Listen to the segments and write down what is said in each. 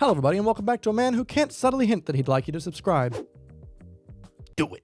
Hello everybody and welcome back to a man who can't subtly hint that he'd like you to subscribe. Do it.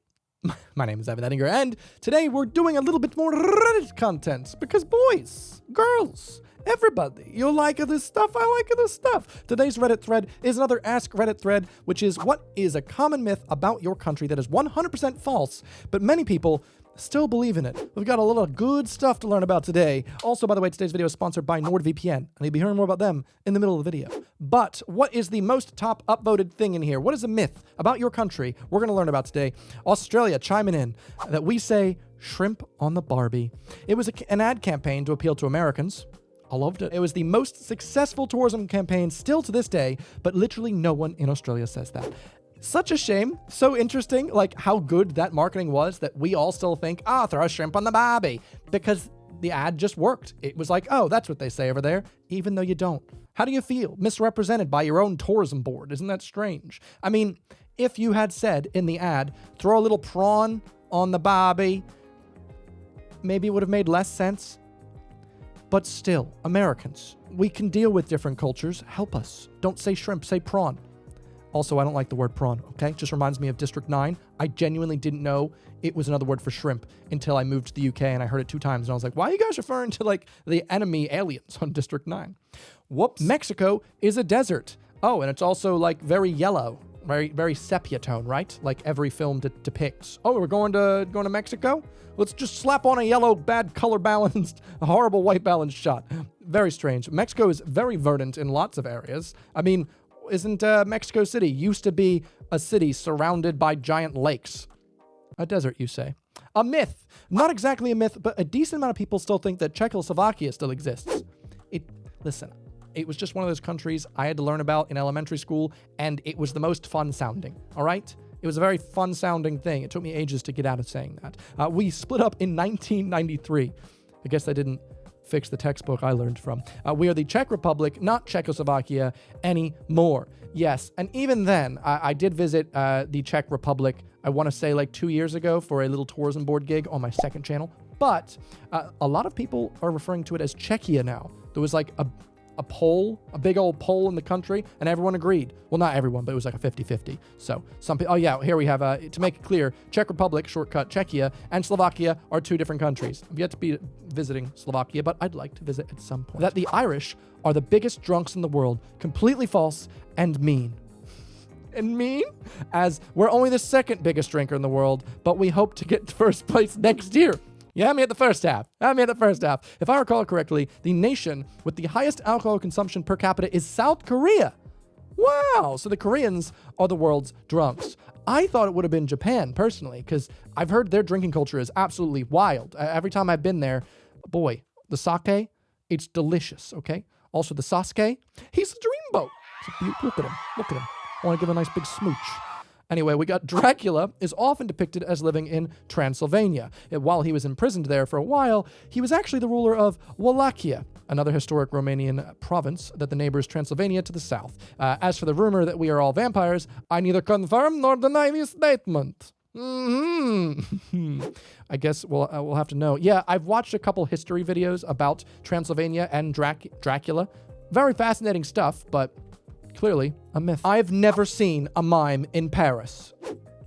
My name is Edinger and today we're doing a little bit more Reddit content because boys, girls, everybody, you like this stuff, I like this stuff. Today's Reddit thread is another Ask Reddit thread, which is what is a common myth about your country that is 100% false, but many people still believe in it. We've got a lot of good stuff to learn about today. Also, by the way, today's video is sponsored by NordVPN, and you'll be hearing more about them in the middle of the video. But what is the most top upvoted thing in here? What is a myth about your country we're going to learn about today? Australia chiming in that we say shrimp on the Barbie. It was an ad campaign to appeal to Americans. I loved it. It was the most successful tourism campaign still to this day, but literally no one in Australia says that. Such a shame. So interesting, like how good that marketing was that we all still think, throw a shrimp on the Barbie, because the ad just worked. It was like, oh, that's what they say over there, even though you don't. How do you feel? Misrepresented by your own tourism board. Isn't that strange? I mean, if you had said in the ad, throw a little prawn on the Barbie, maybe it would have made less sense. But still, Americans, we can deal with different cultures. Help us. Don't say shrimp, say prawn. Also, I don't like the word prawn, okay? Just reminds me of District 9. I genuinely didn't know it was another word for shrimp until I moved to the UK and I heard it 2 times. And I was like, why are you guys referring to like the enemy aliens on District 9? Whoops. Mexico is a desert. Oh, and it's also like very yellow, very sepia tone, right? Like every film depicts. Oh, we're going to Mexico? Let's just slap on a yellow, bad color balanced, horrible white balance shot. Very strange. Mexico is very verdant in lots of areas. I mean, isn't Mexico City used to be a city surrounded by giant lakes? A desert, you say. A myth. Not exactly a myth, but a decent amount of people still think that Czechoslovakia still exists. Listen, it was just one of those countries I had to learn about in elementary school, and it was the most fun sounding, all right? It was a very fun sounding thing. It took me ages to get out of saying that. We split up in 1993. I guess I didn't fix the textbook I learned from. We are the Czech Republic, not Czechoslovakia anymore. Yes, and even then, I did visit the Czech Republic, I want to say like 2 years ago for a little tourism board gig on my second channel. But a lot of people are referring to it as Czechia now. There was like a poll, a big old poll in the country, and everyone agreed. Well, not everyone, but it was like a 50-50. So some people, oh yeah, here we have, to make it clear, Czech Republic, shortcut Czechia, and Slovakia are 2 different countries. I've yet to be visiting Slovakia, but I'd like to visit at some point. That the Irish are the biggest drunks in the world, completely false and mean. And mean? As we're only the 2nd biggest drinker in the world, but we hope to get first place next year. You had me at the first half. If I recall correctly, the nation with the highest alcohol consumption per capita is South Korea. Wow, so the Koreans are the world's drunks. I thought it would have been Japan, personally, because I've heard their drinking culture is absolutely wild. Every time I've been there, boy, the sake, it's delicious, okay? Also, the Sasuke, he's a dreamboat. Look at him. I want to give him a nice big smooch. Anyway, we got Dracula is often depicted as living in Transylvania. While he was imprisoned there for a while, he was actually the ruler of Wallachia, another historic Romanian province that the neighbors Transylvania to the south. As for the rumor that we are all vampires, I neither confirm nor deny this statement. I guess we'll have to know. Yeah, I've watched a couple history videos about Transylvania and Dracula. Very fascinating stuff, but clearly a myth. I've never seen a mime in Paris.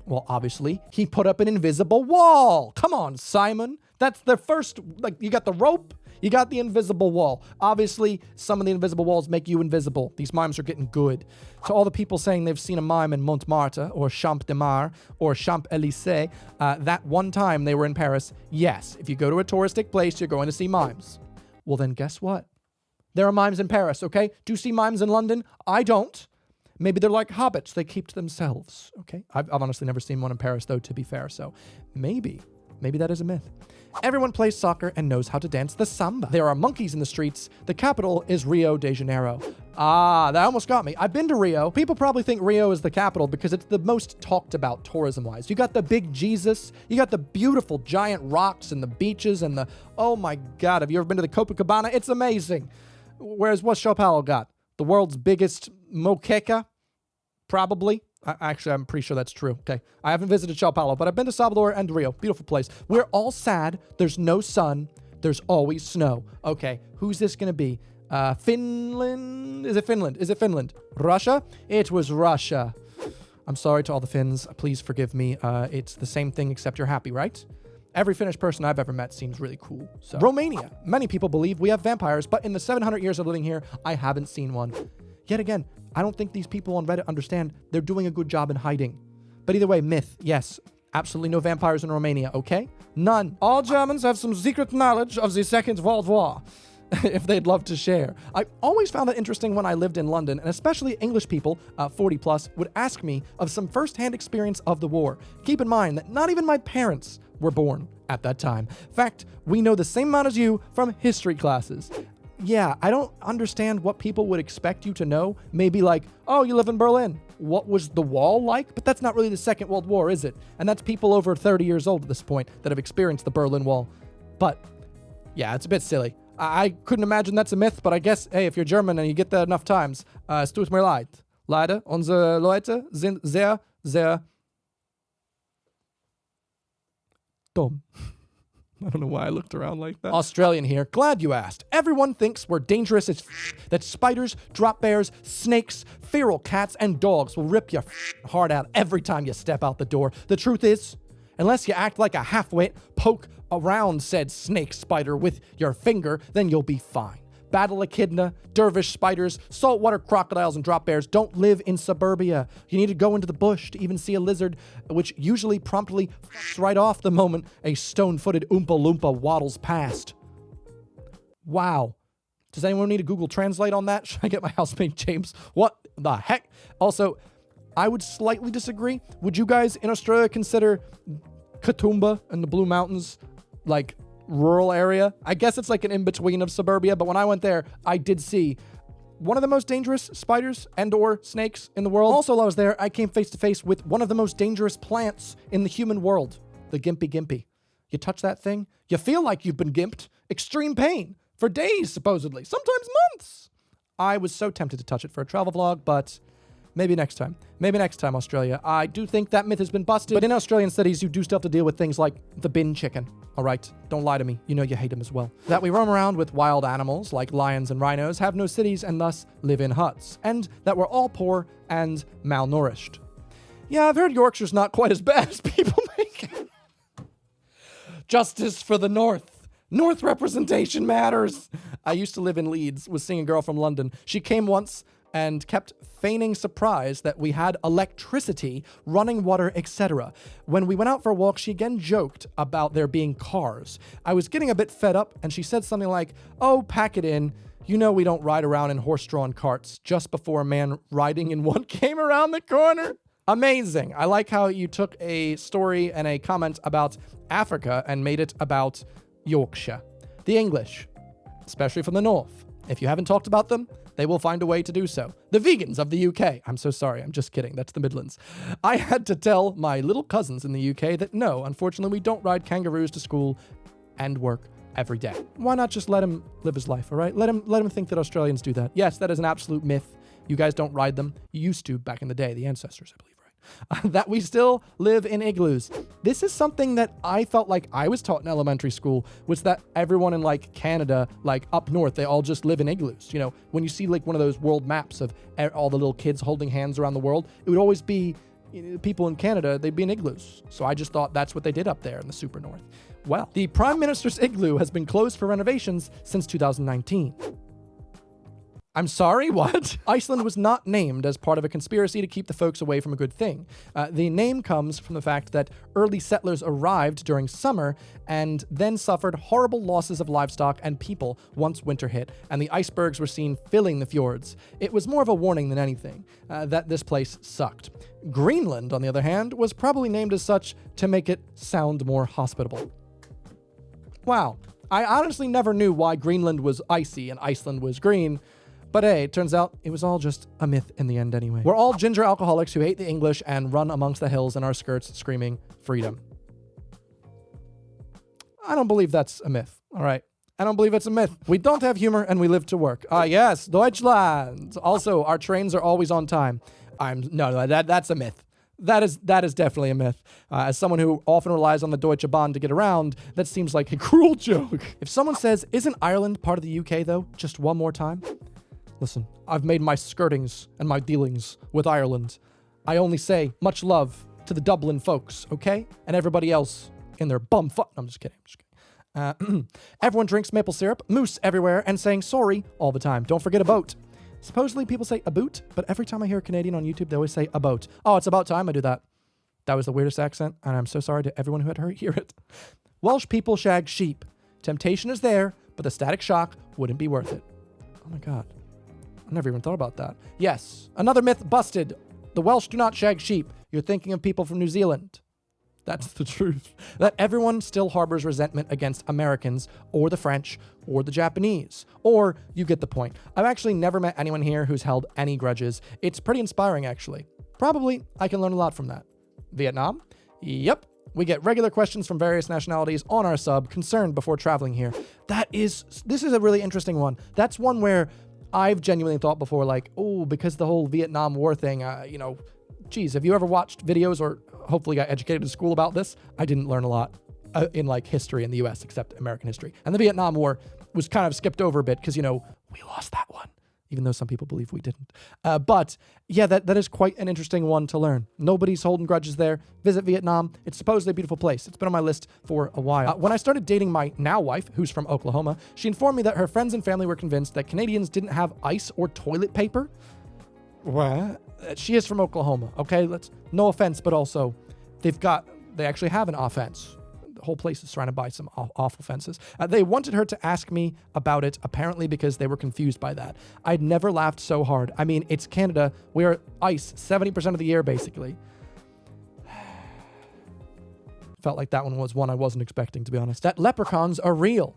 Well, obviously, he put up an invisible wall. Come on, Simon. That's the first, like, you got the rope, you got the invisible wall. Obviously, some of the invisible walls make you invisible. These mimes are getting good. To all the people saying they've seen a mime in Montmartre or Champ de Mars or Champs-Élysées, that one time they were in Paris, yes, if you go to a touristic place, you're going to see mimes. Well, then guess what? There are mimes in Paris, okay? Do you see mimes in London? I don't. Maybe they're like hobbits. They keep to themselves, okay? I've honestly never seen one in Paris, though, to be fair. So maybe that is a myth. Everyone plays soccer and knows how to dance the samba. There are monkeys in the streets. The capital is Rio de Janeiro. That almost got me. I've been to Rio. People probably think Rio is the capital because it's the most talked about tourism-wise. You got the big Jesus. You got the beautiful giant rocks and the beaches and the, oh my God, have you ever been to the Copacabana? It's amazing. Whereas what's Sao Paulo got? The world's biggest moqueca? Probably. Actually, I'm pretty sure that's true. Okay. I haven't visited Sao Paulo, but I've been to Salvador and Rio. Beautiful place. We're all sad. There's no sun. There's always snow. Okay. Who's this going to be? Finland? Is it Finland? Is it Finland? Russia? It was Russia. I'm sorry to all the Finns. Please forgive me. It's the same thing except you're happy, right? Every Finnish person I've ever met seems really cool. So. Romania. Many people believe we have vampires, but in the 700 years of living here, I haven't seen one. Yet again, I don't think these people on Reddit understand they're doing a good job in hiding. But either way, myth, yes. Absolutely no vampires in Romania, okay? None. All Germans have some secret knowledge of the Second World War, if they'd love to share. I always found that interesting when I lived in London, and especially English people, 40 plus, would ask me of some first-hand experience of the war. Keep in mind that not even my parents were born at that time. In fact, we know the same amount as you from history classes. Yeah, I don't understand what people would expect you to know. Maybe like, oh, you live in Berlin. What was the wall like? But that's not really the Second World War, is it? And that's people over 30 years old at this point that have experienced the Berlin Wall. But yeah, it's a bit silly. I couldn't imagine that's a myth, but I guess, hey, if you're German and you get that enough times, es tut mir leid. Leider, unsere Leute sind sehr, sehr dumm. I don't know why I looked around like that. Australian here. Glad you asked. Everyone thinks we're dangerous as that spiders, drop bears, snakes, feral cats, and dogs will rip your heart out every time you step out the door. The truth is, unless you act like a half-wit, poke around said snake spider with your finger, then you'll be fine. Battle echidna, dervish spiders, saltwater crocodiles, and drop bears don't live in suburbia. You need to go into the bush to even see a lizard, which usually promptly f***s right off the moment a stone-footed Oompa Loompa waddles past. Wow. Does anyone need a Google Translate on that? Should I get my housemate James? What the heck? Also, I would slightly disagree. Would you guys in Australia consider Katoomba and the Blue Mountains like rural area? I guess it's like an in-between of suburbia, but when I went there, I did see one of the most dangerous spiders and or snakes in the world. Also, while I was there, I came face to face with one of the most dangerous plants in the human world, the Gimpy Gimpy. You touch that thing, you feel like you've been gimped. Extreme pain for days, supposedly, sometimes months. I was so tempted to touch it for a travel vlog, but maybe next time. Maybe next time, Australia. I do think that myth has been busted, but in Australian cities, you do still have to deal with things like the bin chicken. All right, don't lie to me. You know you hate him as well. That we roam around with wild animals like lions and rhinos, have no cities, and thus live in huts. And that we're all poor and malnourished. Yeah, I've heard Yorkshire's not quite as bad as people make it. Justice for the North. North representation matters. I used to live in Leeds, was seeing a girl from London. She came once and kept feigning surprise that we had electricity, running water, etc. When we went out for a walk, she again joked about there being cars. I was getting a bit fed up, and she said something like, oh, pack it in. You know we don't ride around in horse-drawn carts, just before a man riding in one came around the corner. Amazing. I like how you took a story and a comment about Africa and made it about Yorkshire. The English, especially from the north. If you haven't talked about them, they will find a way to do so. The vegans of the UK. I'm so sorry. I'm just kidding. That's the Midlands. I had to tell my little cousins in the UK that no, unfortunately, we don't ride kangaroos to school and work every day. Why not just let him live his life, all right? Let him think that Australians do that. Yes, that is an absolute myth. You guys don't ride them. You used to back in the day, the ancestors, I believe. That we still live in igloos. This is something that I felt like I was taught in elementary school, was that everyone in like Canada, like up north, they all just live in igloos. You know, when you see like one of those world maps of all the little kids holding hands around the world, it would always be people in Canada, they'd be in igloos. So I just thought that's what they did up there in the super north. Well, the Prime Minister's igloo has been closed for renovations since 2019. I'm sorry, what? Iceland was not named as part of a conspiracy to keep the folks away from a good thing. The name comes from the fact that early settlers arrived during summer and then suffered horrible losses of livestock and people once winter hit, and the icebergs were seen filling the fjords. It was more of a warning than anything, that this place sucked. Greenland, on the other hand, was probably named as such to make it sound more hospitable. Wow, I honestly never knew why Greenland was icy and Iceland was green. But hey, it turns out it was all just a myth in the end anyway. We're all ginger alcoholics who hate the English and run amongst the hills in our skirts screaming freedom. I don't believe that's a myth, all right? I don't believe it's a myth. We don't have humor and we live to work. Yes, Deutschland. Also, our trains are always on time. No, that's a myth. That is definitely a myth. As someone who often relies on the Deutsche Bahn to get around, that seems like a cruel joke. If someone says, isn't Ireland part of the UK though? Just one more time. Listen, I've made my skirtings and my dealings with Ireland. I only say much love to the Dublin folks, okay? And everybody else in their bum fuck. No, I'm just kidding. Everyone drinks maple syrup, moose everywhere, and saying sorry all the time. Don't forget a boat. Supposedly people say a boot, but every time I hear a Canadian on YouTube, they always say a boat. Oh, it's about time I do that. That was the weirdest accent, and I'm so sorry to everyone who had heard hear it. Welsh people shag sheep. Temptation is there, but the static shock wouldn't be worth it. Oh my God. I never even thought about that. Yes, another myth busted. The Welsh do not shag sheep. You're thinking of people from New Zealand. That's the truth. That everyone still harbors resentment against Americans or the French or the Japanese. Or you get the point. I've actually never met anyone here who's held any grudges. It's pretty inspiring, actually. Probably I can learn a lot from that. Vietnam? Yep. We get regular questions from various nationalities on our sub, concerned before traveling here. This is a really interesting one. That's one where I've genuinely thought before, like, oh, because the whole Vietnam War thing, geez, have you ever watched videos or hopefully got educated in school about this? I didn't learn a lot in like history in the US except American history. And the Vietnam War was kind of skipped over a bit because, we lost that one, even though some people believe we didn't. But yeah, that is quite an interesting one to learn. Nobody's holding grudges there. Visit Vietnam. It's supposedly a beautiful place. It's been on my list for a while. When I started dating my now wife, who's from Oklahoma, she informed me that her friends and family were convinced that Canadians didn't have ice or toilet paper. What? She is from Oklahoma, okay? No offense, but also they actually have an offense. The whole place is surrounded by some awful fences. They wanted her to ask me about it, apparently because they were confused by that. I'd never laughed so hard. I mean, it's Canada. We are ice 70% of the year, basically. Felt like that one was one I wasn't expecting, to be honest. That leprechauns are real.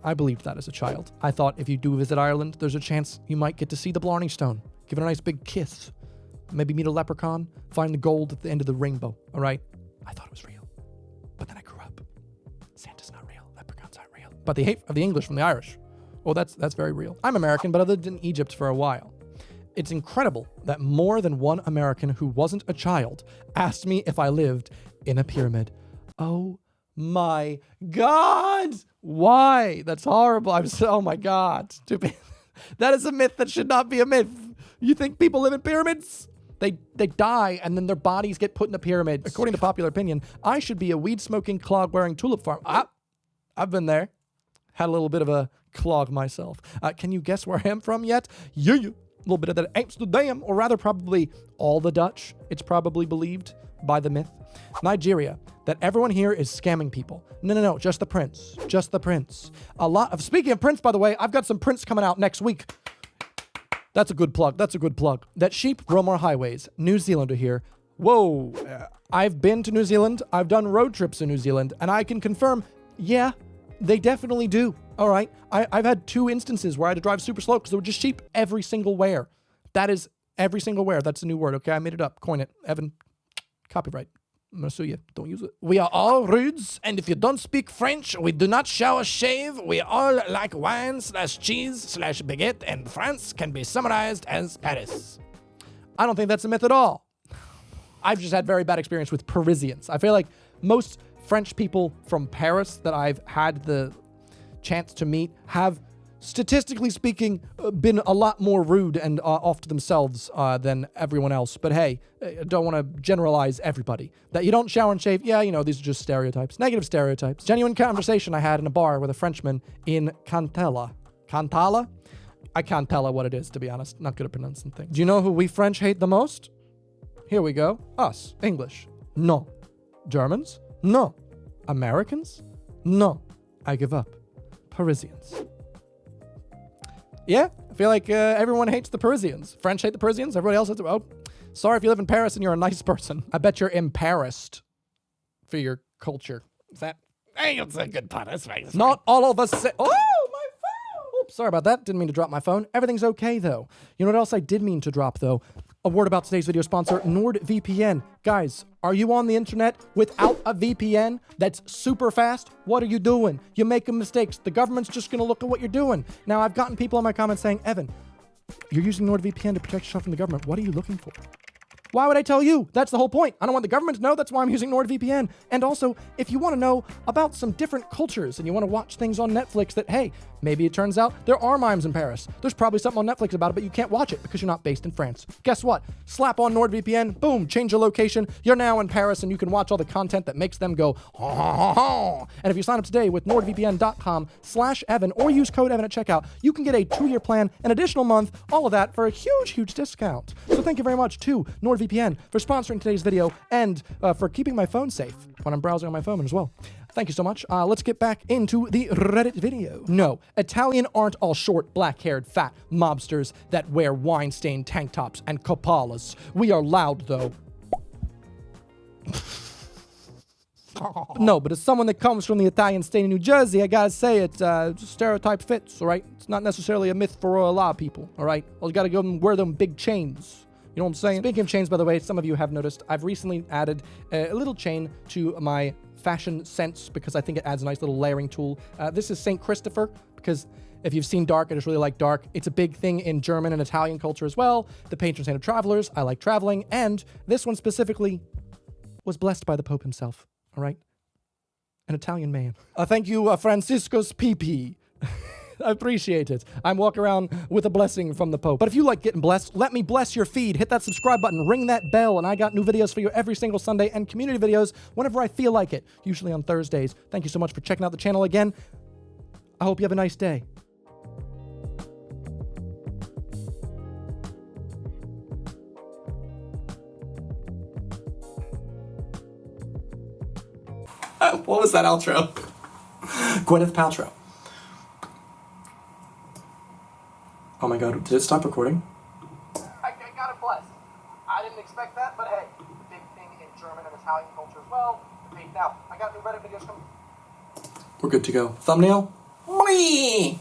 I believed that as a child. I thought if you do visit Ireland, there's a chance you might get to see the Blarney Stone. Give it a nice big kiss. Maybe meet a leprechaun. Find the gold at the end of the rainbow. All right? I thought it was real. But then I grew up. Santa's not real. Leprechauns aren't real. But the hate of the English from the Irish. Oh, that's very real. I'm American, but I lived in Egypt for a while. It's incredible that more than one American who wasn't a child asked me if I lived in a pyramid. Oh my God. Why? That's horrible. Oh my God. Stupid. That is a myth that should not be a myth. You think people live in pyramids? They die and then their bodies get put in a pyramid. According to popular opinion, I should be a weed-smoking, clog-wearing tulip farm. I've been there. Had a little bit of a clog myself. Can you guess where I am from yet? Yeah. A little bit of that Amsterdam, or rather probably all the Dutch. It's probably believed by the myth. Nigeria, that everyone here is scamming people. No, just the prince. Just the prince. Speaking of Prince, by the way, I've got some Prince coming out next week. That's a good plug. That sheep roam our highways. New Zealander here. Whoa. I've been to New Zealand. I've done road trips in New Zealand, and I can confirm, yeah, they definitely do. All right. I've had 2 instances where I had to drive super slow because there were just sheep every single where. That is every single where. That's a new word. Okay. I made it up. Coin it. Evan, copyright. I'm going to sue you. Don't use it. We are all rudes, and if you don't speak French, we do not shower shave. We all like wine/cheese/baguette, and France can be summarized as Paris. I don't think that's a myth at all. I've just had very bad experience with Parisians. I feel like most French people from Paris that I've had the chance to meet have, statistically speaking, been a lot more rude and off to themselves than everyone else. But hey, I don't want to generalize everybody. That you don't shower and shave, yeah, these are just stereotypes. Negative stereotypes. Genuine conversation I had in a bar with a Frenchman in Cantala. Cantala? I can't tell what it is, to be honest. Not good at pronouncing things. Do you know who we French hate the most? Here we go. Us. English. No. Germans? No. Americans? No. I give up. Parisians. Yeah, I feel like everyone hates the Parisians. French hate the Parisians. Everybody else hates them. Oh, sorry if you live in Paris and you're a nice person. I bet you're embarrassed for your culture. Is that? Hey, it's a good pun. That's right. Not all of us say. Oh, my phone! Oops, sorry about that. Didn't mean to drop my phone. Everything's okay, though. You know what else I did mean to drop, though? A word about today's video sponsor, NordVPN. Guys, are you on the internet without a VPN that's super fast? What are you doing? You're making mistakes. The government's just going to look at what you're doing. Now, I've gotten people in my comments saying, Evan, you're using NordVPN to protect yourself from the government. What are you looking for? Why would I tell you? That's the whole point. I don't want the government to know. That's why I'm using NordVPN. And also, if you want to know about some different cultures and you want to watch things on Netflix that, hey, maybe it turns out there are mimes in Paris. There's probably something on Netflix about it, but you can't watch it because you're not based in France. Guess what? Slap on NordVPN, boom, change your location. You're now in Paris and you can watch all the content that makes them go, ha, ha, ha, ha. And if you sign up today with nordvpn.com/Evan or use code Evan at checkout, you can get a 2-year plan, an additional month, all of that for a huge, huge discount. So thank you very much to NordVPN for sponsoring today's video and for keeping my phone safe when I'm browsing on my phone as well. Thank you so much. Let's get back into the Reddit video. No, Italian aren't all short, black-haired, fat mobsters that wear wine-stained tank tops and copalas. We are loud, though. No, but as someone that comes from the Italian state of New Jersey, I gotta say it, stereotype fits, all right? It's not necessarily a myth for a lot of people, all right? Well, you gotta go and wear them big chains. You know what I'm saying? Speaking of chains, by the way, some of you have noticed, I've recently added a little chain to my fashion sense because I think it adds a nice little layering tool. This is St. Christopher because if you've seen Dark, I just really like Dark. It's a big thing in German and Italian culture as well. The patron saint of travelers. I like traveling. And this one specifically was blessed by the Pope himself. All right? An Italian man. Thank you, Francisco's PP. I appreciate it. I'm walking around with a blessing from the Pope. But if you like getting blessed, let me bless your feed. Hit that subscribe button, ring that bell, and I got new videos for you every single Sunday and community videos whenever I feel like it, usually on Thursdays. Thank you so much for checking out the channel again. I hope you have a nice day. What was that outro? Gwyneth Paltrow. Oh my god, did it stop recording? I got it blessed. I didn't expect that, but hey, big thing in German and Italian culture as well. Now, I got new Reddit videos coming. We're good to go. Thumbnail? Whee!